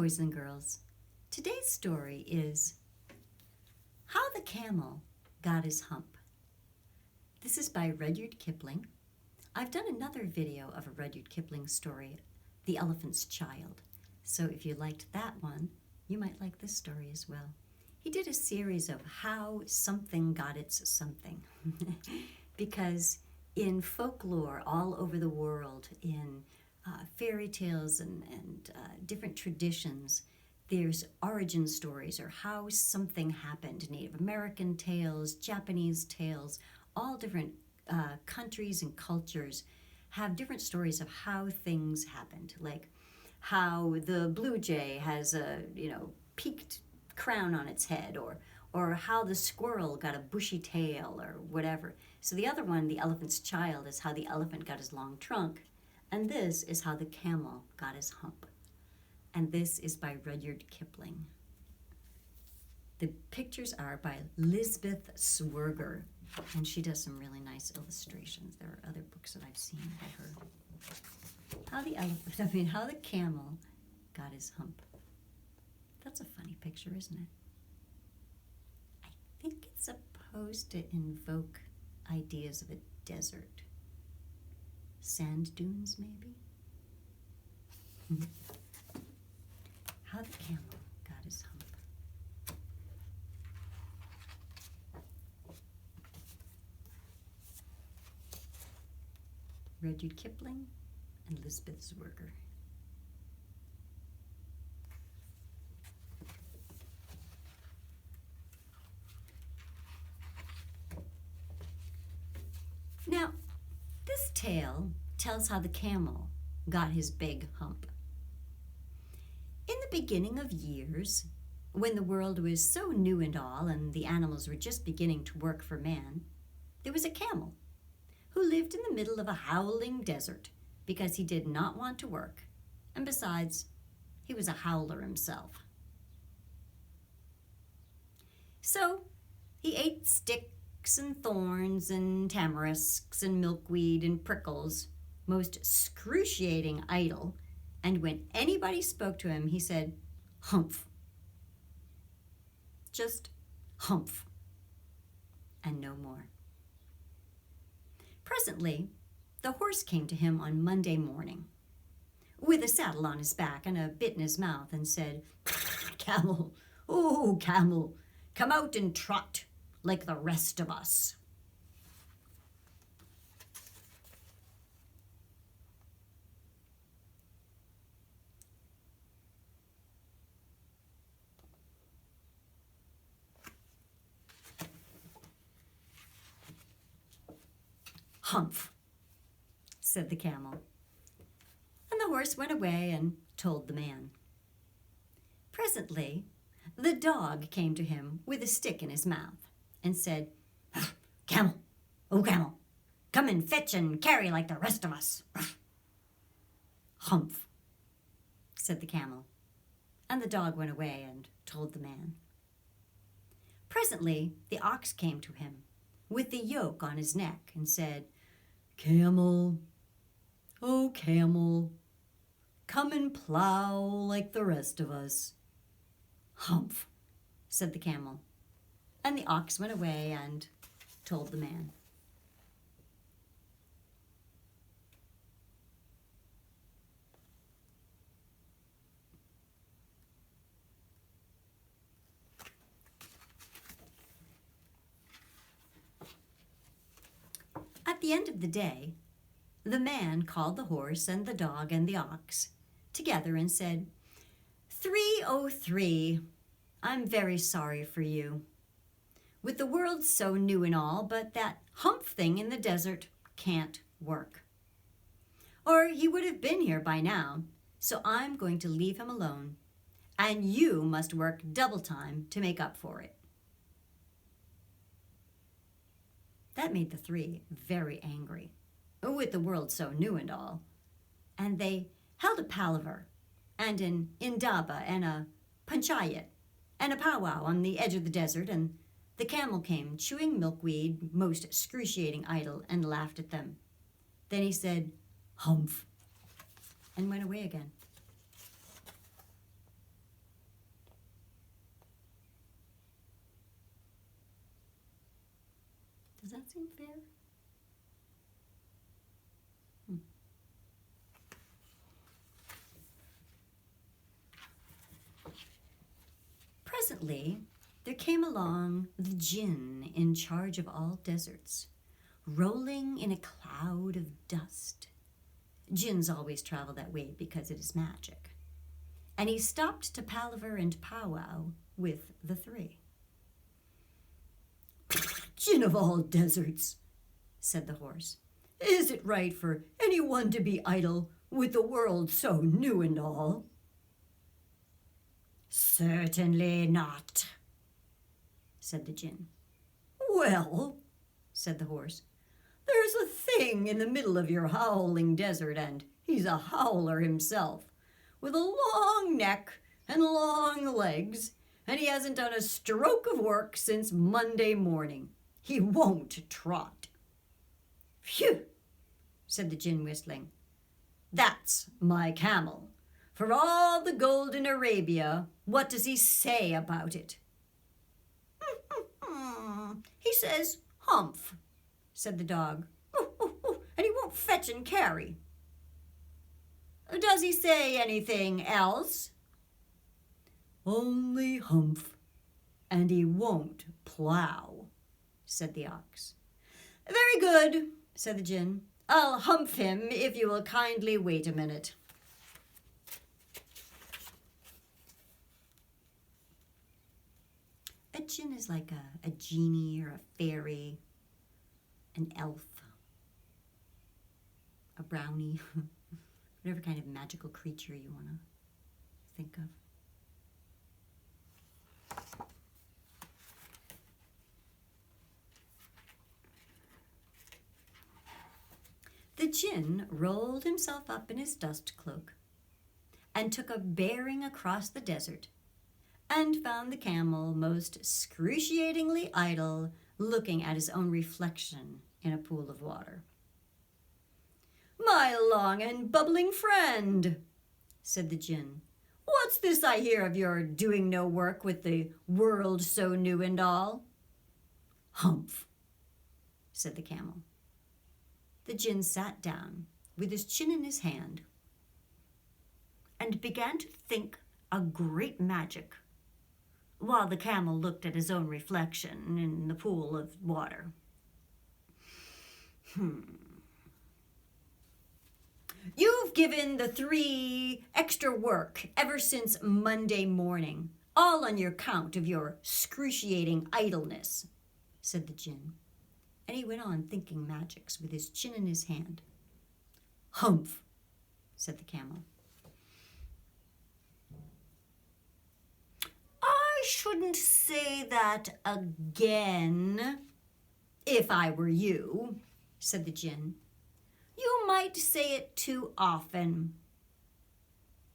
boys and girls. Today's story is How the Camel Got His Hump. This is by Rudyard Kipling. I've done another video of a Rudyard Kipling story, The Elephant's Child. So if you liked that one, you might like this story as well. He did a series of how something got its something. Because in folklore all over the world, in fairy tales and different traditions, there's origin stories or how something happened. Native American tales, Japanese tales, all different countries and cultures have different stories of how things happened, like how the blue jay has a peaked crown on its head, or how the squirrel got a bushy tail, or whatever. So the other one, The Elephant's Child, is how the elephant got his long trunk, and this is how the camel got his hump. And this is by Rudyard Kipling. The pictures are by Lisbeth Swerger, and she does some really nice illustrations. There are other books that I've seen by her. How the camel got his hump. That's a funny picture, isn't it? I think it's supposed to invoke ideas of a desert. Sand dunes, maybe? How the camel got his hump. Rudyard Kipling and Lisbeth Swerger. Now, this tale tells how the camel got his big hump. In the beginning of years, when the world was so new and all, and the animals were just beginning to work for man, there was a camel who lived in the middle of a howling desert because he did not want to work, and besides, he was a howler himself. So he ate sticks and thorns and tamarisks and milkweed and prickles, most excruciating idle, and when anybody spoke to him, he said, "Humph." Just humph, and no more. Presently, the horse came to him on Monday morning, with a saddle on his back and a bit in his mouth, and said, "Camel, oh, camel, come out and trot like the rest of us." "Humph," said the camel. And the horse went away and told the man. Presently, the dog came to him with a stick in his mouth and said, "Camel, oh camel, come and fetch and carry like the rest of us." "Humph," said the camel. And the dog went away and told the man. Presently, the ox came to him with the yoke on his neck and said, "Camel, oh camel, come and plow like the rest of us." "Humph," said the camel. And the ox went away and told the man. At the end of the day, the man called the horse and the dog and the ox together and said, 303, I'm very sorry for you. With the world so new and all, but that hump thing in the desert can't work. Or he would have been here by now, so I'm going to leave him alone, and you must work double time to make up for it." That made the three very angry, with the world so new and all, and they held a palaver, and an indaba, and a panchayat, and a powwow on the edge of the desert, and the camel came chewing milkweed, most excruciating idle, and laughed at them. Then he said, "Humph," and went away again. seem fair? Presently, there came along the Jinn in charge of all deserts, rolling in a cloud of dust. Jinns always travel that way because it is magic. And he stopped to palaver and powwow with the three. Jinn of all deserts, said the horse, is it right for anyone to be idle with the world so new and all? Certainly not, said the Jinn. Well, said the horse, there's a thing in the middle of your howling desert, and he's a howler himself, with a long neck and long legs, and he hasn't done a stroke of work since Monday morning. He won't trot. Phew, said the Jinn, whistling. That's my camel. For all the gold in Arabia, what does he say about it? He says, Hump, said the dog, and he won't fetch and carry. Does he say anything else? Only Hump, and he won't plow, said the ox. Very good, said the Jinn. I'll hump him if you will kindly wait a minute. A Jinn is like a genie or a fairy, an elf, a brownie, whatever kind of magical creature you want to think of. The Jinn rolled himself up in his dust cloak and took a bearing across the desert and found the camel most excruciatingly idle, looking at his own reflection in a pool of water. My long and bubbling friend, said the Jinn, what's this I hear of your doing no work with the world so new and all? Hump, said the camel. The Jinn sat down with his chin in his hand and began to think a great magic while the camel looked at his own reflection in the pool of water. You've given the three extra work ever since Monday morning, all on your account of your excruciating idleness, said the Jinn. And he went on thinking magics with his chin in his hand. Hump, said the camel. I shouldn't say that again, if I were you, said the Jinn. You might say it too often.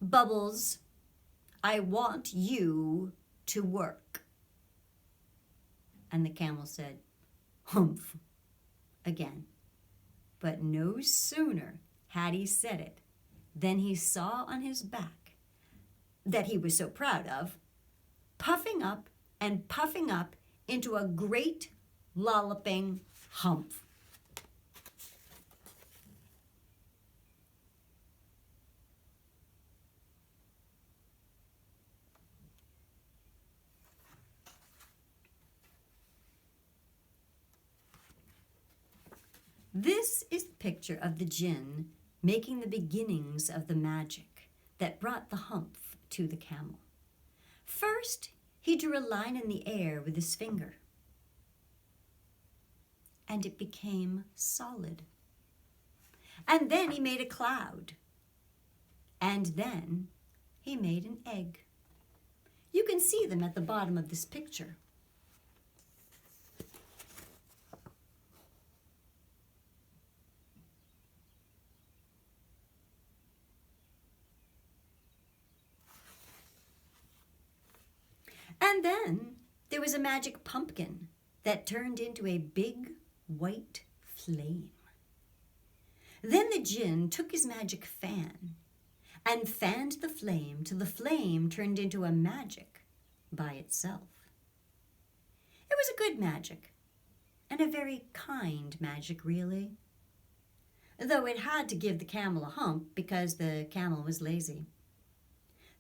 Bubbles, I want you to work. And the camel said, Humph, again. But no sooner had he said it than he saw on his back, that he was so proud of, puffing up and puffing up into a great lolloping hump. This is the picture of the Jinn making the beginnings of the magic that brought the hump to the camel. First, he drew a line in the air with his finger, and it became solid. And then he made a cloud, and then he made an egg. You can see them at the bottom of this picture. And then there was a magic pumpkin that turned into a big white flame. Then the Jinn took his magic fan and fanned the flame till the flame turned into a magic by itself. It was a good magic, and and a very kind magic, really. Though it had to give the camel a hump because the camel was lazy.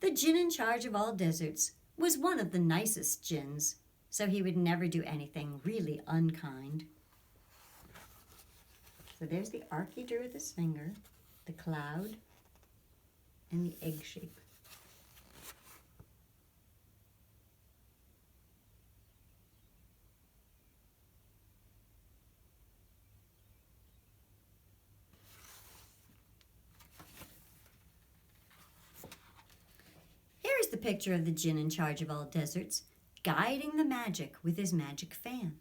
The djinn in charge of all deserts was one of the nicest djinns, so he would never do anything really unkind. So there's the arc he drew with his finger, the cloud, and the egg shape. Here's the picture of the djinn in charge of all deserts, guiding the magic with his magic fan.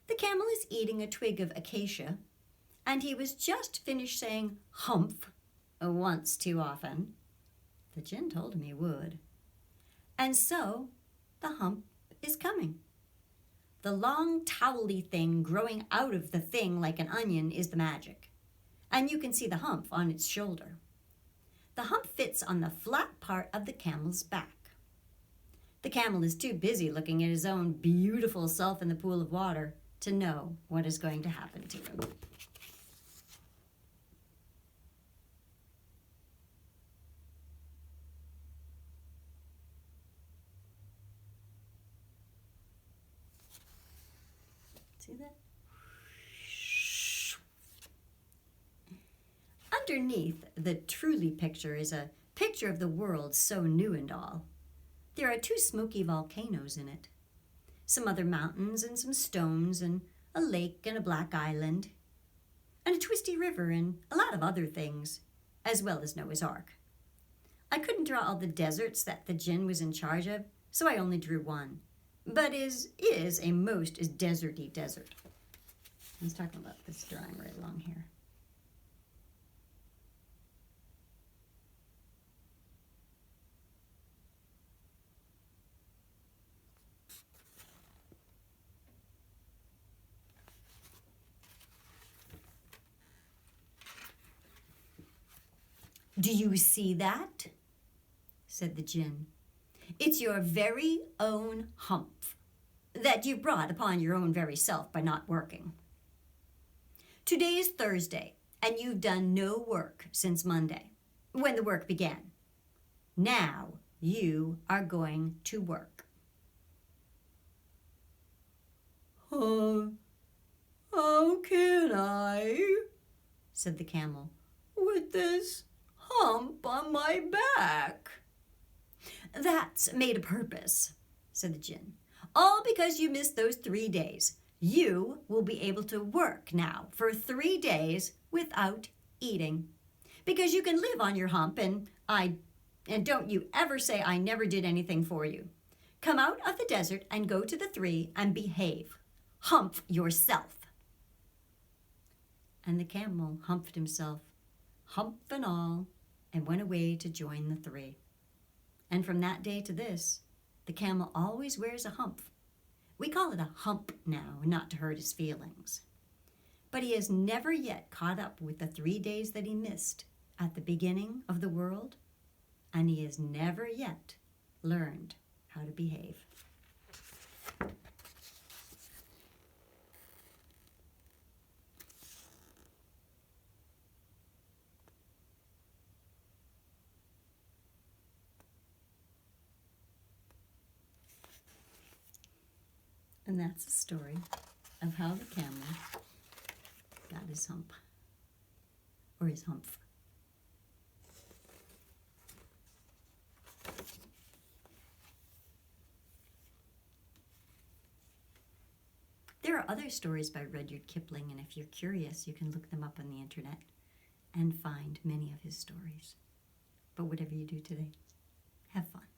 The camel is eating a twig of acacia, and he was just finished saying "Hump" once too often. The djinn told him he would. And so the hump is coming. The long towely thing growing out of the thing like an onion is the magic. And you can see the hump on its shoulder. The hump fits on the flat part of the camel's back. The camel is too busy looking at his own beautiful self in the pool of water to know what is going to happen to him. See that? Underneath the truly picture is a picture of the world so new and all. There are 2 smoky volcanoes in it, some other mountains and some stones and a lake and a black island, and a twisty river and a lot of other things, as well as Noah's Ark. I couldn't draw all the deserts that the djinn was in charge of, so I only drew one, but is a most deserty desert. Let's talk about this drawing right along here. "Do you see that?" said the djinn. "It's your very own hump that you brought upon your own very self by not working. Today is Thursday, and you've done no work since Monday, when the work began. Now you are going to work." "How can I?" said the camel, "with this hump on my back?" "That's made a purpose," said the djinn. "All because you missed those 3 days. You will be able to work now for 3 days without eating, because you can live on your hump, and don't you ever say I never did anything for you. Come out of the desert and go to the 3 and behave. Hump yourself." And the camel humped himself, hump and all, and went away to join the 3. And from that day to this, the camel always wears a hump. We call it a hump now, not to hurt his feelings. But he has never yet caught up with the 3 days that he missed at the beginning of the world, and he has never yet learned how to behave. And that's the story of how the camel got his hump, or his humph. There are other stories by Rudyard Kipling, and if you're curious, you can look them up on the internet and find many of his stories. But whatever you do today, have fun.